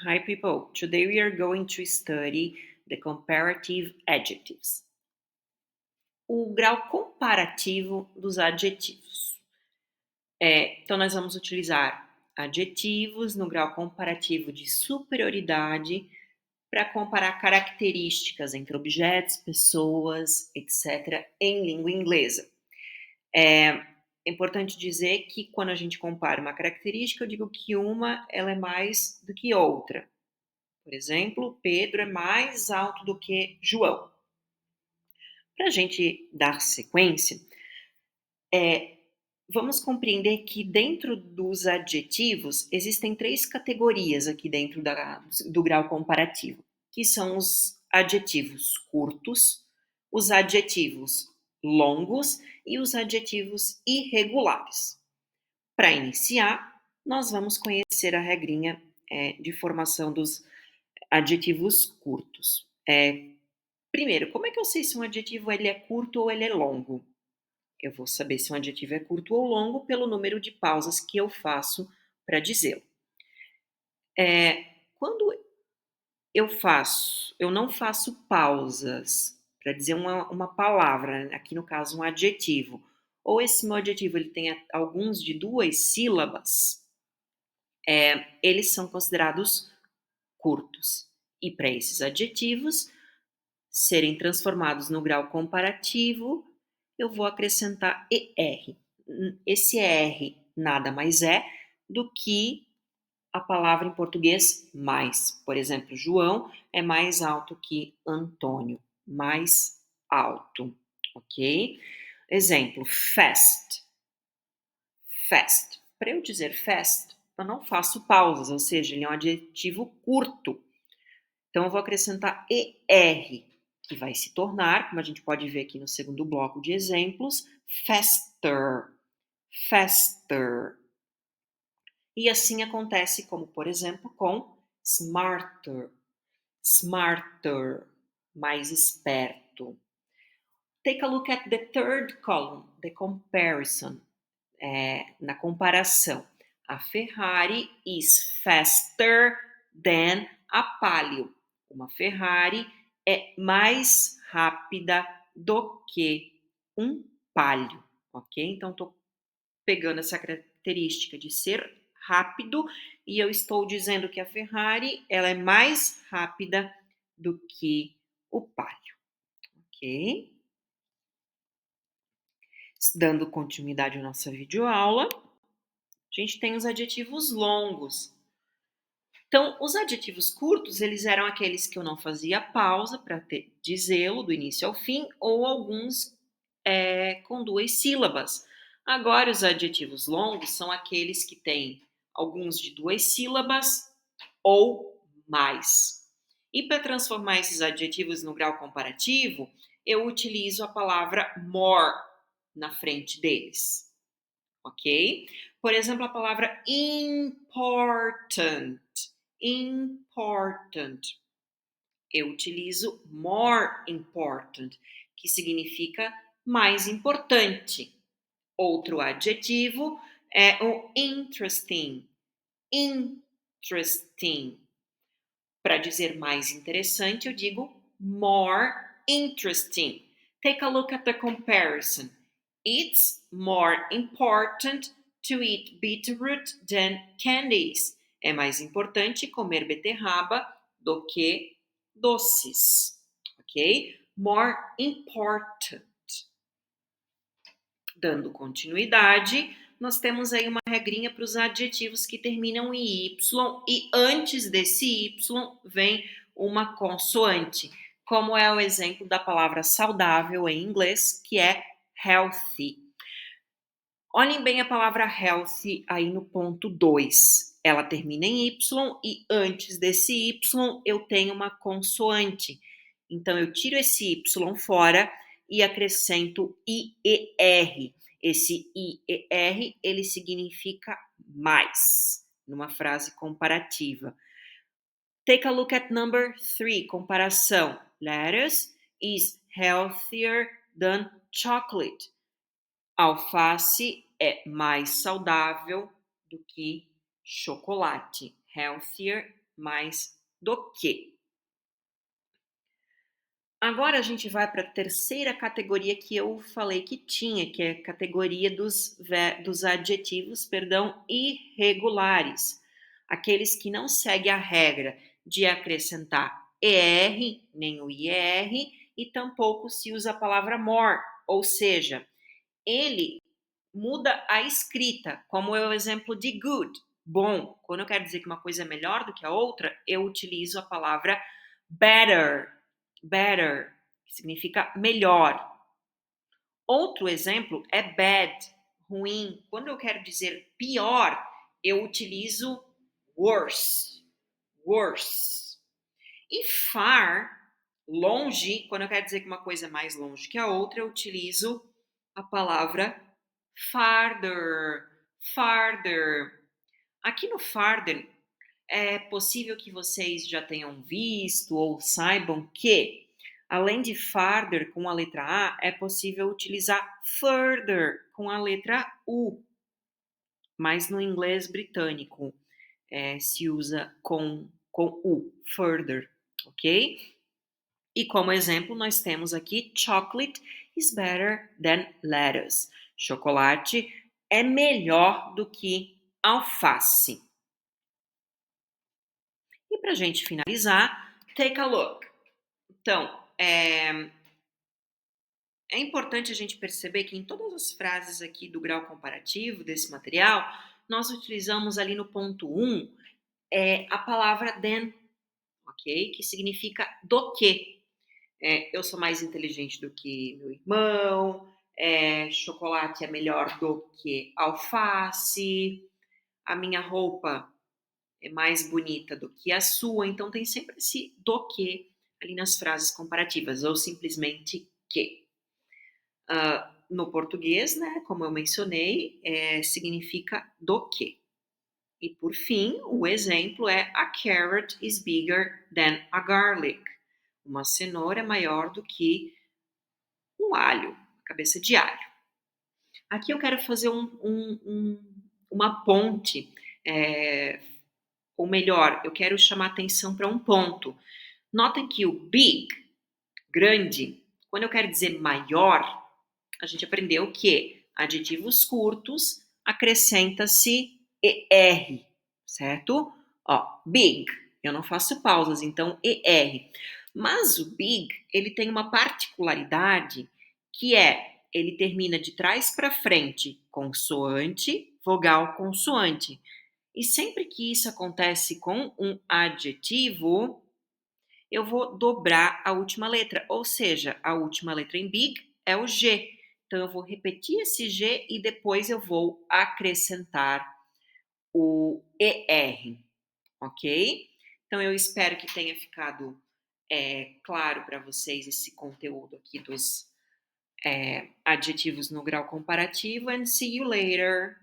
Hi people, today we are going to study the comparative adjectives. O grau comparativo dos adjetivos. Então nós vamos utilizar adjetivos no grau comparativo de superioridade para comparar características entre objetos, pessoas, etc., em língua inglesa. É importante dizer que quando a gente compara uma característica, eu digo que ela é mais do que outra. Por exemplo, Pedro é mais alto do que João. Para a gente dar sequência, vamos compreender que dentro dos adjetivos existem 3 categorias aqui dentro do grau comparativo, que são os adjetivos curtos, os adjetivos longos e os adjetivos irregulares. Para iniciar, nós vamos conhecer a regrinha de formação dos adjetivos curtos. Primeiro, como é que eu sei se um adjetivo ele é curto ou ele é longo? Eu vou saber se um adjetivo é curto ou longo pelo número de pausas que eu faço para dizê-lo. Quando eu não faço pausas para dizer uma palavra, aqui no caso um adjetivo, ou esse meu adjetivo ele tem alguns de 2 sílabas, eles são considerados curtos. E para esses adjetivos serem transformados no grau comparativo, eu vou acrescentar ER. Esse ER nada mais é do que a palavra em português mais. Por exemplo, João é mais alto que Antônio. Mais alto, ok? Exemplo, fast. Fast. Para eu dizer fast, eu não faço pausas, ou seja, ele é um adjetivo curto. Então, eu vou acrescentar ER, que vai se tornar, como a gente pode ver aqui no segundo bloco de exemplos, faster, faster. E assim acontece como, por exemplo, com smarter, smarter, mais esperto. Take a look at the third column, the comparison, na comparação. A Ferrari is faster than a Palio. Uma Ferrari é mais rápida do que um Palio, ok? Então, estou pegando essa característica de ser rápido e eu estou dizendo que a Ferrari ela é mais rápida do que o Palio, ok? Dando continuidade à nossa videoaula, a gente tem os adjetivos longos. Então, os adjetivos curtos, eles eram aqueles que eu não fazia pausa para dizê-lo do início ao fim, ou alguns com 2 sílabas. Agora, os adjetivos longos são aqueles que têm alguns de 2 sílabas ou mais. E para transformar esses adjetivos no grau comparativo, eu utilizo a palavra more na frente deles, ok? Por exemplo, a palavra important. Important. Eu utilizo more important, que significa mais importante. Outro adjetivo é o interesting. Interesting. Para dizer mais interessante, eu digo more interesting. Take a look at the comparison. It's more important to eat beetroot than candies. É mais importante comer beterraba do que doces, ok? More important. Dando continuidade, nós temos aí uma regrinha para os adjetivos que terminam em Y e antes desse Y vem uma consoante, como é o exemplo da palavra saudável em inglês, que é healthy. Olhem bem a palavra healthy aí no ponto 2. Ela termina em Y e antes desse Y eu tenho uma consoante. Então, eu tiro esse Y fora e acrescento IER. Esse IER, ele significa mais, numa frase comparativa. Take a look at number 3, comparação. Lettuce is healthier than chocolate. Alface é mais saudável do que chocolate. Healthier mais do que. Agora a gente vai para a terceira categoria que eu falei que tinha, que é a categoria dos adjetivos, perdão, irregulares. Aqueles que não seguem a regra de acrescentar ER, nem o IR, e tampouco se usa a palavra more, ou seja, ele muda a escrita, como é o exemplo de good, bom. Quando eu quero dizer que uma coisa é melhor do que a outra, eu utilizo a palavra better, better, que significa melhor. Outro exemplo é bad, ruim. Quando eu quero dizer pior, eu utilizo worse, worse. E far, longe, quando eu quero dizer que uma coisa é mais longe que a outra, eu utilizo a palavra farther, farther. Aqui no farther, é possível que vocês já tenham visto ou saibam que, além de farther com a letra A, é possível utilizar further com a letra U, mas no inglês britânico se usa com U, further, ok? E como exemplo, nós temos aqui chocolate is better than lettuce. Chocolate é melhor do que alface. E para a gente finalizar, take a look. Então, é importante a gente perceber que em todas as frases aqui do grau comparativo desse material, nós utilizamos ali no ponto 1 a palavra than, ok? Que significa do que. Eu sou mais inteligente do que meu irmão, chocolate é melhor do que alface, a minha roupa é mais bonita do que a sua, então tem sempre esse do que ali nas frases comparativas, ou simplesmente que. No português, né, como eu mencionei, significa do que. E por fim, o exemplo é a carrot is bigger than a garlic. Uma cenoura é maior do que um alho, cabeça de alho. Aqui eu quero fazer uma ponte, ou melhor, eu quero chamar atenção para um ponto. Notem que o big, grande, quando eu quero dizer maior, a gente aprendeu que adjetivos curtos acrescenta-se ER, certo? Ó, big, eu não faço pausas, então ER. Mas o big, ele tem uma particularidade que ele termina de trás para frente, consoante, vogal, consoante. E sempre que isso acontece com um adjetivo, eu vou dobrar a última letra, ou seja, a última letra em big é o G. Então, eu vou repetir esse G e depois eu vou acrescentar o ER, ok? Então, eu espero que tenha ficado claro para vocês esse conteúdo aqui dos adjetivos no grau comparativo. And see you later!